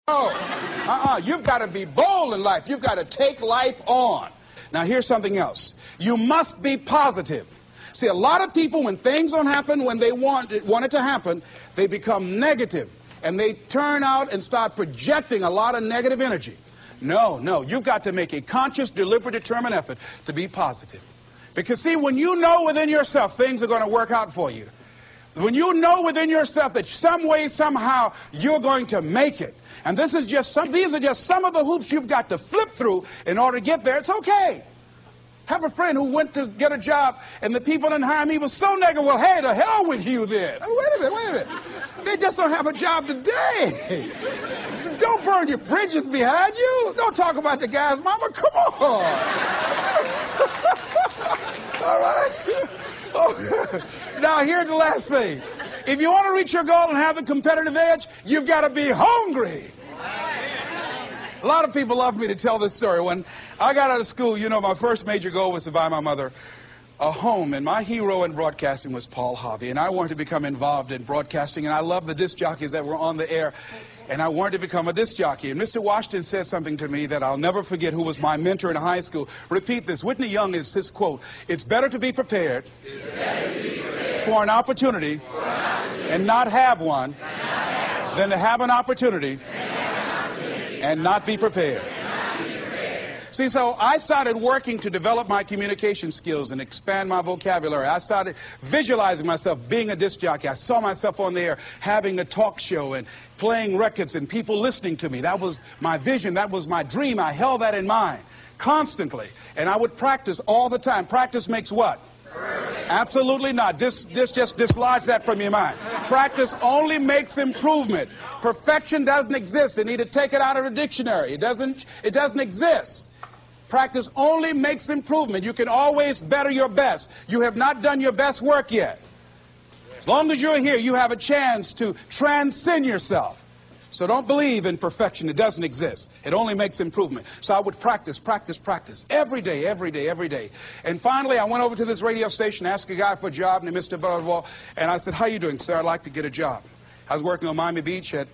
You've got to be bold in life. You've got to take life on. Now, here's something else. You must be positive. See, a lot of people, when things don't happen when they want it to happen, they become negative. And they turn out and start projecting a lot of negative energy. No. You've got to make a conscious, deliberate, determined effort to be positive. Because, see, when you know within yourself things are going to work out for you, when you know within yourself that some way, somehow, you're going to make it, and these are just some of the hoops you've got to flip through in order to get there, it's okay. Have a friend who went to get a job, and the people didn't hire him. He was so negative. Well, hey, to hell with you then. Wait a minute. They just don't have a job today. Don't burn your bridges behind you. Don't talk about the guy's mama. Come on. All right? Now, here's the last thing. If you want to reach your goal and have a competitive edge, you've got to be hungry. A lot of people love me to tell this story. When I got out of school, my first major goal was to buy my mother a home. And my hero in broadcasting was Paul Harvey. And I wanted to become involved in broadcasting. And I loved the disc jockeys that were on the air. And I wanted to become a disc jockey. And Mr. Washington said something to me that I'll never forget, who was my mentor in high school. Repeat this. Whitney Young is this quote: "It's better to be prepared, for an opportunity, and not have one, than to have an opportunity and not be prepared." See, so I started working to develop my communication skills and expand my vocabulary. I started visualizing myself being a disc jockey. I saw myself on the air having a talk show and playing records and people listening to me. That was my vision. That was my dream. I held that in mind constantly. And I would practice all the time. Practice makes what? Absolutely not. Just dislodge that from your mind. Practice only makes improvement. Perfection doesn't exist. They need to take it out of the dictionary. It doesn't exist. Practice only makes improvement. You can always better your best. You have not done your best work yet. As long as you're here, you have a chance to transcend yourself. So don't believe in perfection. It doesn't exist. It only makes improvement. So I would practice every day. And finally, I went over to this radio station, asked a guy for a job named Mr. Burawn, and I said, "How you doing, sir? I'd like to get a job." I was working on Miami Beach at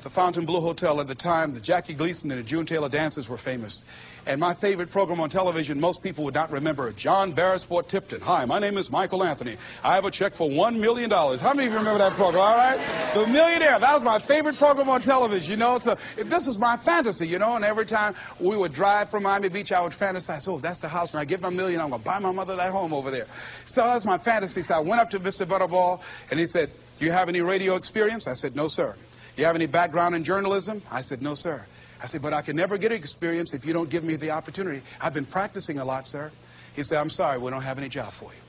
the Fontainebleau Hotel at the time. The Jackie Gleason and the June Taylor dances were famous. And my favorite program on television, most people would not remember, John Beresford Tipton. "Hi, my name is Michael Anthony. I have a check for $1 million. How many of you remember that program, all right? The Millionaire. That was my favorite program on television, So this is my fantasy, And every time we would drive from Miami Beach, I would fantasize, oh, that's the house. When I get my million, I'm going to buy my mother that home over there. So that's my fantasy. So I went up to Mr. Butterball, and he said, "Do you have any radio experience?" I said, "No, sir." "You have any background in journalism?" I said, "No, sir." I said, "But I can never get experience if you don't give me the opportunity. I've been practicing a lot, sir." He said, "I'm sorry, we don't have any job for you."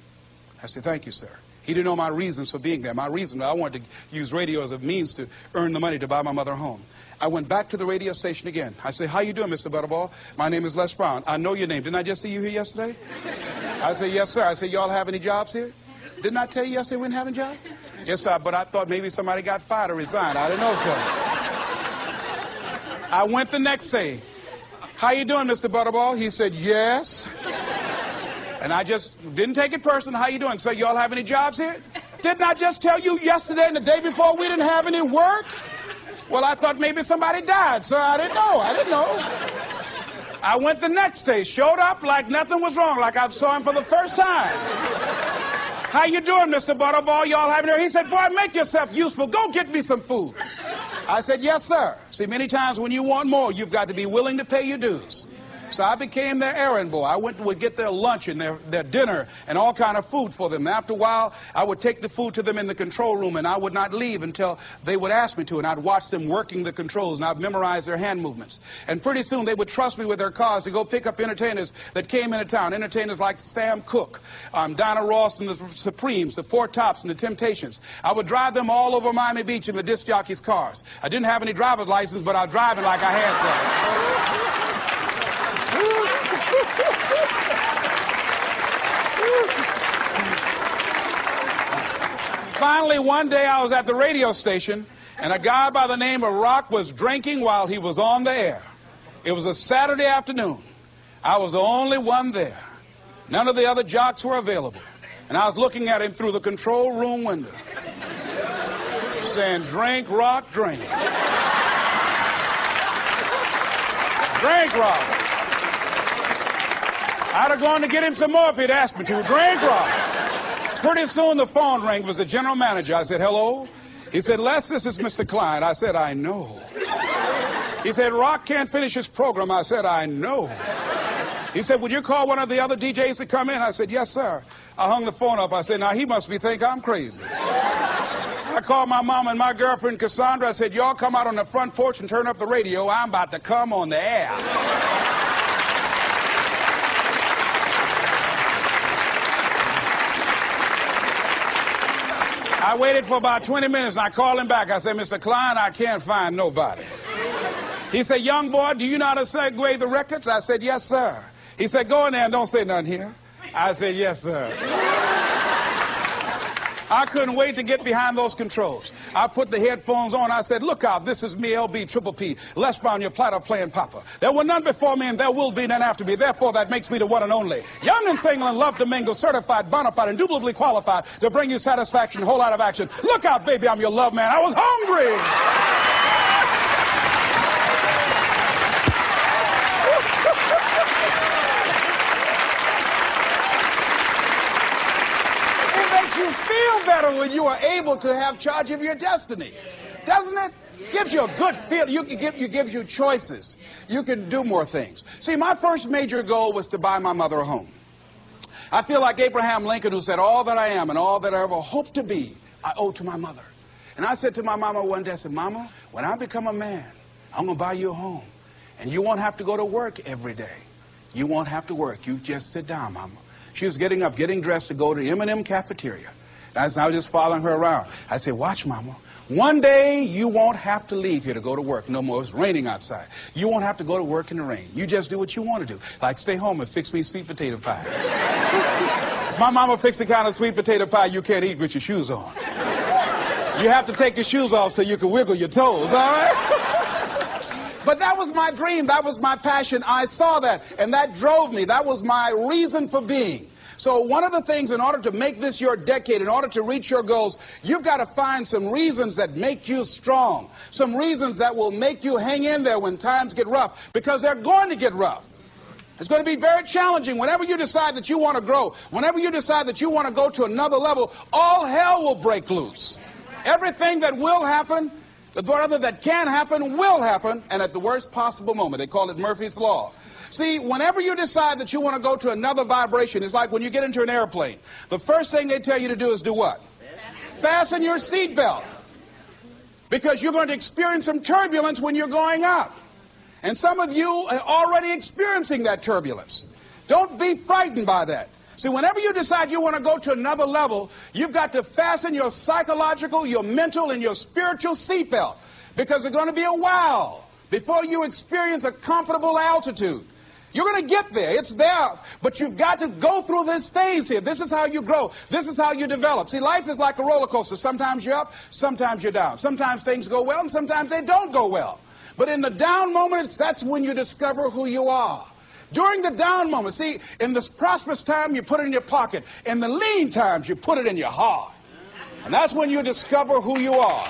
I said, "Thank you, sir." He didn't know my reasons for being there. My reason, I wanted to use radio as a means to earn the money to buy my mother a home. I went back to the radio station again. I said, "How you doing, Mr. Butterball? My name is Les Brown." "I know your name. Didn't I just see you here yesterday?" I said, "Yes, sir." I said, "Y'all have any jobs here?" "Didn't I tell you yesterday we didn't have a job?" "Yes, sir, but I thought maybe somebody got fired or resigned. I didn't know, sir." I went the next day. "How you doing, Mr. Butterball?" He said, "Yes." And I just didn't take it personal. "How you doing, sir? Y'all have any jobs here?" "Didn't I just tell you yesterday and the day before we didn't have any work?" "Well, I thought maybe somebody died, sir. I didn't know. I went the next day, showed up like nothing was wrong, like I saw him for the first time. "How you doing, Mr. Butterball? Y'all having here?" He said, "Boy, make yourself useful. Go get me some food." I said, "Yes, sir." See, many times when you want more, you've got to be willing to pay your dues. So I became their errand boy. I would get their lunch and their dinner and all kind of food for them. After a while, I would take the food to them in the control room, and I would not leave until they would ask me to. And I'd watch them working the controls, and I'd memorize their hand movements. And pretty soon, they would trust me with their cars to go pick up entertainers that came into town. Entertainers like Sam Cooke, Donna Ross and the Supremes, the Four Tops and the Temptations. I would drive them all over Miami Beach in the disc jockeys' cars. I didn't have any driver's license, but I was driving like I had some. Finally, one day I was at the radio station, and a guy by the name of Rock was drinking while he was on the air. It was a Saturday afternoon. I was the only one there. None of the other jocks were available. And I was looking at him through the control room window, saying, "Drink, Rock, drink." Drink, Robert. I'd have gone to get him some more if he'd asked me to. Drink, Robert. Pretty soon the phone rang. It was the general manager. I said, hello? He said, Les, this is Mr. Klein. I said, I know. He said, Rock can't finish his program. I said, I know. He said, would you call one of the other DJs to come in? I said, yes, sir. I hung the phone up. I said, now he must think I'm crazy. I called my mom and my girlfriend, Cassandra. I said, y'all come out on the front porch and turn up the radio. I'm about to come on the air. I waited for about 20 minutes and I called him back. I said, Mr. Klein, I can't find nobody. He said, young boy, do you know how to segue the records? I said, yes, sir. He said, go in there and don't say nothing here. I said, yes, sir. I couldn't wait to get behind those controls. I put the headphones on. I said, look out, this is me, LB, Triple P, Les Brown, your platter playing Papa. There were none before me and there will be none after me. Therefore, that makes me the one and only. Young and single and love to mingle, certified, bona fide, indubitably qualified to bring you satisfaction, whole lot of action. Look out, baby, I'm your love man. I was hungry. You feel better when you are able to have charge of your destiny, doesn't it? Gives you a good feel. Gives you choices. You can do more things. See, my first major goal was to buy my mother a home. I feel like Abraham Lincoln, who said, all that I am and all that I ever hope to be, I owe to my mother. And I said to my mama one day, I said, Mama, when I become a man, I'm going to buy you a home. And you won't have to go to work every day. You won't have to work. You just sit down, Mama. She was getting up, getting dressed to go to M&M cafeteria. And I was just following her around. I said, watch, Mama. One day you won't have to leave here to go to work no more. It's raining outside. You won't have to go to work in the rain. You just do what you want to do. Like stay home and fix me sweet potato pie. My mama fixed the kind of sweet potato pie you can't eat with your shoes on. You have to take your shoes off so you can wiggle your toes, all right? But that was my dream. That was my passion. I saw that, and that drove me. That was my reason for being. So one of the things, in order to make this your decade, in order to reach your goals, you've got to find some reasons that make you strong, some reasons that will make you hang in there when times get rough, because they're going to get rough. It's going to be very challenging. Whenever you decide that you want to grow, whenever you decide that you want to go to another level, all hell will break loose. Everything that will happen, rather that can happen, will happen, and at the worst possible moment. They call it Murphy's Law. See, whenever you decide that you want to go to another vibration, it's like when you get into an airplane. The first thing they tell you to do is do what? Fasten your seatbelt. Because you're going to experience some turbulence when you're going up. And some of you are already experiencing that turbulence. Don't be frightened by that. See, whenever you decide you want to go to another level, you've got to fasten your psychological, your mental, and your spiritual seatbelt. Because it's going to be a while before you experience a comfortable altitude. You're going to get there. It's there. But you've got to go through this phase here. This is how you grow. This is how you develop. See, life is like a roller coaster. Sometimes you're up, sometimes you're down. Sometimes things go well, and sometimes they don't go well. But in the down moments, that's when you discover who you are. During the down moments, see, in this prosperous time, you put it in your pocket. In the lean times, you put it in your heart. And that's when you discover who you are.